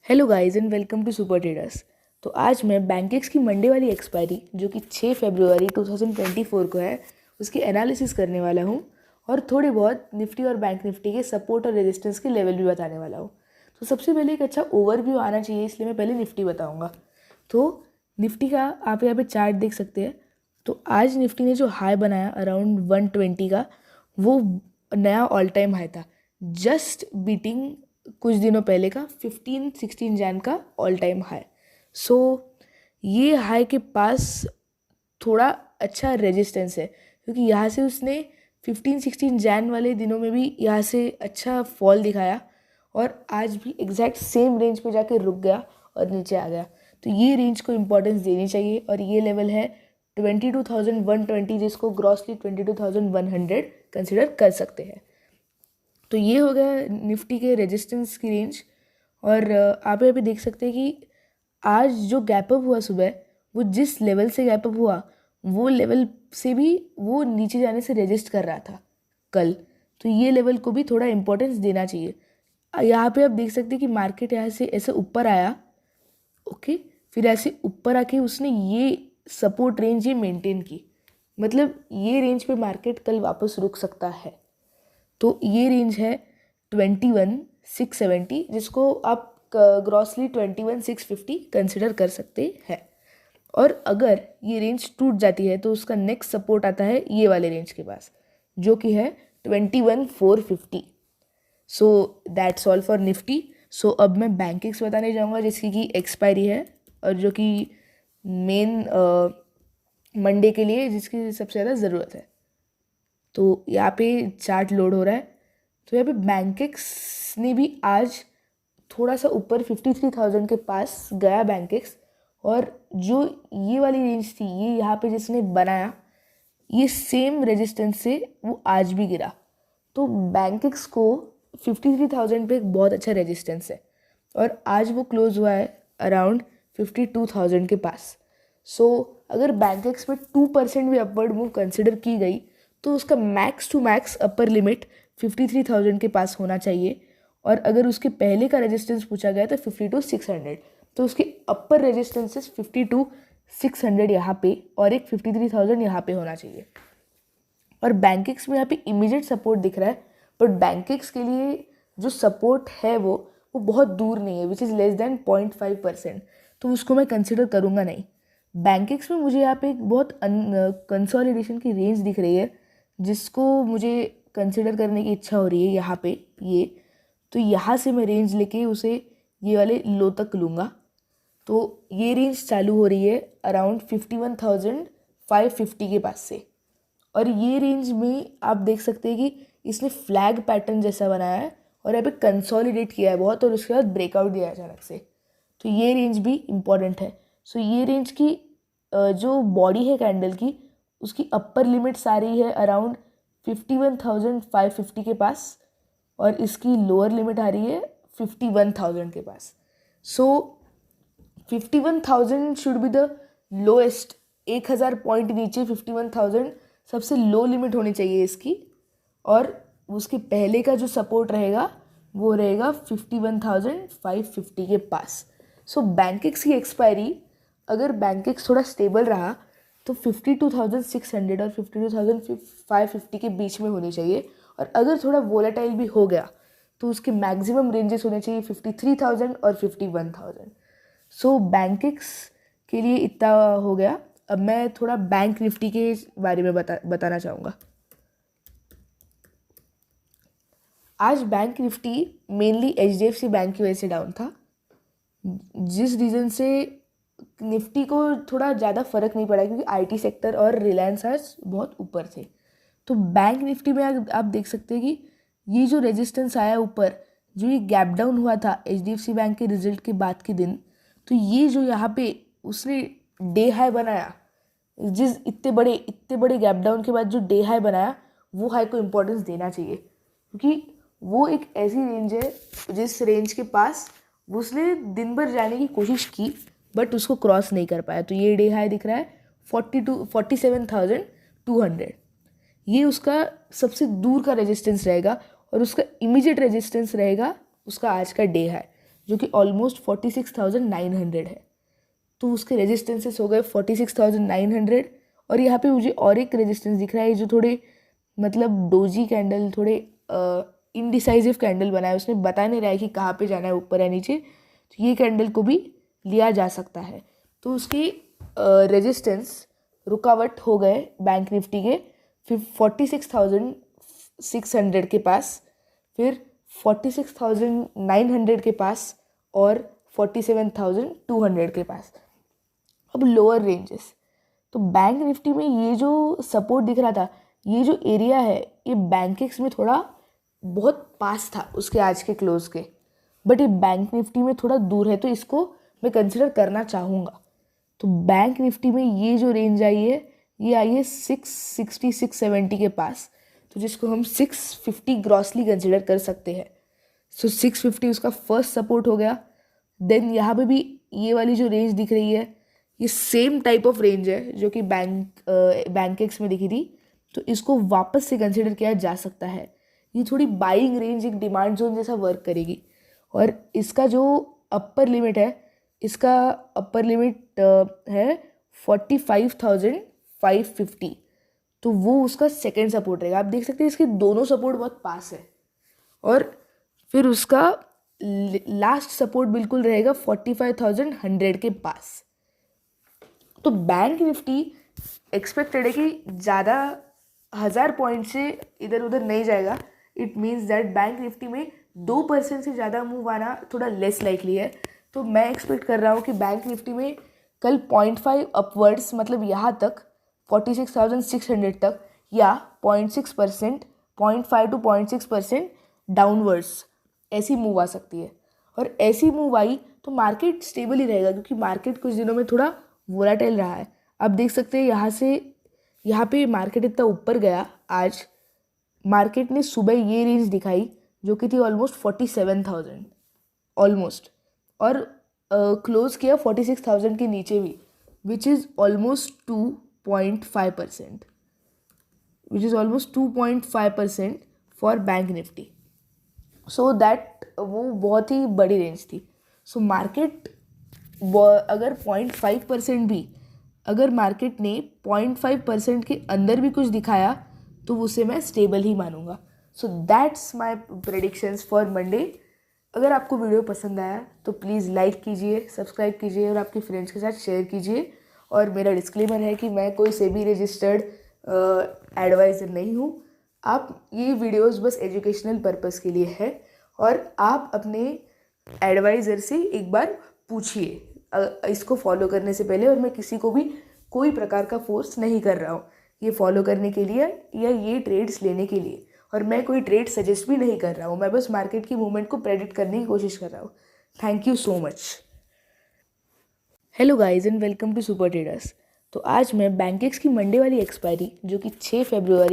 Hello guys and welcome to super traders. तो आज मैं बैंकेक्स की मंडे वाली एक्सपायरी जो कि 6 फरवरी 2024 को है उसकी एनालिसिस करने वाला हूँ और थोड़े बहुत निफ्टी और बैंक निफ्टी के सपोर्ट और रेजिस्टेंस के लेवल भी बताने वाला हूँ। तो सबसे पहले एक अच्छा ओवरव्यू आना चाहिए, इसलिए मैं पहले निफ्टी बताऊँगा। तो निफ्टी का आप यहाँ पे चार्ट देख सकते हैं। तो आज निफ्टी ने जो हाई बनाया अराउंड 120 का, वो नया ऑल टाइम हाई था, जस्ट बीटिंग कुछ दिनों पहले का 15-16 जैन का ऑल टाइम हाई। सो ये हाई के पास थोड़ा अच्छा रेजिस्टेंस है, क्योंकि यहाँ से उसने 15-16 जैन वाले दिनों में भी यहाँ से अच्छा फॉल दिखाया और आज भी एग्जैक्ट सेम रेंज पे जाके रुक गया और नीचे आ गया। तो ये रेंज को इम्पोर्टेंस देनी चाहिए और ये लेवल है 22,120, जिसको ग्रॉसली 22,100 कंसिडर कर सकते हैं। तो ये हो गया निफ्टी के रेजिस्टेंस की रेंज। और आप यहाँ पे देख सकते हैं कि आज जो गैप अप हुआ सुबह, वो जिस लेवल से गैप अप हुआ वो लेवल से भी वो नीचे जाने से रेजिस्ट कर रहा था कल। तो ये लेवल को भी थोड़ा इम्पोर्टेंस देना चाहिए। यहाँ पे आप देख सकते हैं कि मार्केट यहाँ से ऐसे ऊपर आया, ओके, फिर ऐसे ऊपर आके उसने ये सपोर्ट रेंज ये मेंटेन की, मतलब ये रेंज पे मार्केट कल वापस रुक सकता है। तो ये रेंज है 21,670, जिसको आप ग्रॉसली 21,650 कंसिडर कर सकते हैं। और अगर ये रेंज टूट जाती है तो उसका नेक्स्ट सपोर्ट आता है ये वाले रेंज के पास, जो कि है 21,450। So that's all for Nifty. So अब मैं बैंकिंग्स बताने जाऊँगा, जिसकी की एक्सपायरी है और जो कि मेन मंडे के लिए जिसकी सबसे ज़्यादा ज़रूरत है। तो यहाँ पे चार्ट लोड हो रहा है। तो यहाँ पे बैंकेक्स ने भी आज थोड़ा सा ऊपर 53,000 के पास गया बैंकेक्स, और जो ये वाली रेंज थी ये यहाँ पे जिसने बनाया, ये सेम रेजिस्टेंस से वो आज भी गिरा। तो बैंकेक्स को 53,000 पे एक बहुत अच्छा रेजिस्टेंस है और आज वो क्लोज हुआ है अराउंड 52,000 के पास। सो अगर बैंकेक्स में 2% भी अपवर्ड मूव कंसिडर की गई तो उसका max to max upper limit 53,000 के पास होना चाहिए। और अगर उसके पहले का रेजिस्टेंस पूछा गया तो 52,600, तो उसके अपर रेजिस्टेंसेस 52,600 यहाँ पे और एक 53,000 यहाँ पे होना चाहिए। और बैंकेक्स में यहाँ पे इमीडिएट सपोर्ट दिख रहा है, बट बैंकेक्स के लिए जो सपोर्ट है वो बहुत दूर नहीं है, विच इज़ लेस देन 0.5%, तो उसको मैं कंसिडर करूँगा नहीं। बैंकेक्स में मुझे यहाँ पे एक बहुत कंसोलिडेशन की रेंज दिख रही है, जिसको मुझे कंसिडर करने की इच्छा हो रही है यहाँ पे ये। तो यहाँ से मैं रेंज लेके उसे ये वाले लो तक लूँगा। तो ये रेंज चालू हो रही है अराउंड 51,550 के पास से, और ये रेंज में आप देख सकते हैं कि इसने फ्लैग पैटर्न जैसा बनाया है और यहाँ पे कंसोलिडेट किया है बहुत, और उसके बाद ब्रेकआउट दिया है अचानक से। तो ये रेंज भी इम्पॉर्टेंट है। सो ये रेंज की जो बॉडी है कैंडल की, उसकी अपर लिमिट्स आ रही है अराउंड 51,550 के पास, और इसकी लोअर लिमिट आ रही है 51,000 के पास। सो 51,000 should be the lowest. 1,000 point नीचे 51,000 सबसे लो लिमिट होनी चाहिए इसकी, और उसके पहले का जो सपोर्ट रहेगा वो रहेगा 51,550 के पास। सो बैंकेक्स की एक्सपायरी, अगर बैंकेक्स थोड़ा स्टेबल रहा तो 52,600 और 52,550 के बीच में होनी चाहिए, और अगर थोड़ा वोलेटाइल भी हो गया तो उसके मैक्सिमम रेंजेस होने चाहिए 53,000 और 51,000। सो बैंकेक्स के लिए इतना हो गया। अब मैं थोड़ा बैंक निफ्टी के बारे में बताना चाहूँगा। आज bank Nifty mainly HDFC bank की वजह से डाउन था, जिस रीज़न से निफ्टी को थोड़ा ज़्यादा फर्क नहीं पड़ा, क्योंकि IT सेक्टर और रिलायंस आज बहुत ऊपर थे। तो बैंक निफ्टी में आप देख सकते हैं कि ये जो रेजिस्टेंस आया ऊपर, जो ये गैप डाउन हुआ था HDFC बैंक के रिजल्ट के बाद के दिन, तो ये जो यहाँ पे उसने डे हाई बनाया, जिस इतने बड़े गैप डाउन के बाद जो डे हाई बनाया, वो हाई को इम्पोर्टेंस देना चाहिए, क्योंकि वो एक ऐसी रेंज है जिस रेंज के पास उसने दिन भर जाने की कोशिश की बट उसको क्रॉस नहीं कर पाया। तो ये डे हाई दिख रहा है 47,200। ये उसका सबसे दूर का रेजिस्टेंस रहेगा और उसका इमीडिएट रेजिस्टेंस रहेगा उसका आज का डे हाई। जो कि ऑलमोस्ट 46,900 है। तो उसके रेजिस्टेंसेस हो गए 46,900। और यहाँ पे मुझे और एक रेजिस्टेंस दिख रहा है जो थोड़े मतलब डोजी कैंडल, थोड़े इनडिसाइसिव कैंडल बना है, उसने बता नहीं रहा है कि कहाँ पे जाना है, ऊपर या नीचे। तो ये कैंडल को भी लिया जा सकता है। तो उसकी रेजिस्टेंस रुकावट हो गए बैंक निफ्टी के फिर 46,600 के पास, फिर 46,900 के पास और 47,200 के पास। अब लोअर रेंजेस, तो बैंक निफ्टी में ये जो सपोर्ट दिख रहा था, ये जो एरिया है, ये बैंकेक्स में थोड़ा बहुत पास था उसके आज के क्लोज के, बट ये बैंक निफ्टी में थोड़ा दूर है, तो इसको मैं कंसिडर करना चाहूँगा। तो बैंक निफ्टी में ये जो रेंज आई है, ये आई है 660 670 के पास, तो जिसको हम 650 ग्रॉसली कंसिडर कर सकते हैं। सो 650 उसका फर्स्ट सपोर्ट हो गया। देन यहाँ पे भी ये वाली जो रेंज दिख रही है, ये सेम टाइप ऑफ रेंज है जो कि बैंकेक्स में दिखी थी, तो इसको वापस से कंसिडर किया जा सकता है। ये थोड़ी बाइंग रेंज, एक डिमांड जोन जैसा वर्क करेगी। और इसका जो अपर लिमिट है, इसका अपर लिमिट है 45,550, तो वो उसका सेकेंड सपोर्ट रहेगा। आप देख सकते हैं इसके दोनों सपोर्ट बहुत पास है। और फिर उसका लास्ट सपोर्ट बिल्कुल रहेगा 45,100 के पास। तो बैंक निफ्टी एक्सपेक्टेड है कि ज़्यादा 1000 पॉइंट से इधर उधर नहीं जाएगा। It means that bank Nifty में 2% से ज़्यादा मूव आना थोड़ा लेस लाइकली है। तो मैं एक्सपेक्ट कर रहा हूँ कि बैंक निफ्टी में कल 0.5 अपवर्ड्स, मतलब यहाँ तक 46,600 तक, या 0.6%, 0.5 to 0.6% डाउनवर्ड्स ऐसी मूव आ सकती है। और ऐसी मूव आई तो मार्केट स्टेबल ही रहेगा, क्योंकि मार्केट कुछ दिनों में थोड़ा वोलाटाइल रहा है। आप देख सकते हैं यहाँ पे मार्केट इतना ऊपर गया। आज मार्केट ने सुबह ये रेंज दिखाई जो कि थी ऑलमोस्ट 47,000 ऑलमोस्ट, और क्लोज किया 46,000 के नीचे भी, which is almost 2.5%, which is almost 2.5% for bank Nifty. So that वो बहुत ही बड़ी रेंज थी। सो मार्केट अगर 0.5% भी, अगर मार्केट ने 0.5% के अंदर भी कुछ दिखाया तो उसे मैं स्टेबल ही मानूंगा। So that's my predictions for Monday. अगर आपको वीडियो पसंद आया तो प्लीज़ लाइक कीजिए, सब्सक्राइब कीजिए और आपके फ्रेंड्स के साथ शेयर कीजिए। और मेरा डिस्क्लेमर है कि मैं कोई सेबी रजिस्टर्ड एडवाइज़र नहीं हूँ। आप ये वीडियोस बस एजुकेशनल पर्पस के लिए है, और आप अपने एडवाइज़र से एक बार पूछिए इसको फॉलो करने से पहले। और मैं किसी को भी कोई प्रकार का फोर्स नहीं कर रहा हूँ ये फॉलो करने के लिए या ये ट्रेड्स लेने के लिए, और मैं कोई ट्रेड सजेस्ट भी नहीं कर रहा हूँ। मैं बस मार्केट की मूवमेंट को प्रेडिक्ट करने की कोशिश कर रहा हूँ। Thank you so much. Hello guys and welcome to super traders. तो आज मैं बैंकेक्स की मंडे वाली एक्सपायरी जो कि 6 फरवरी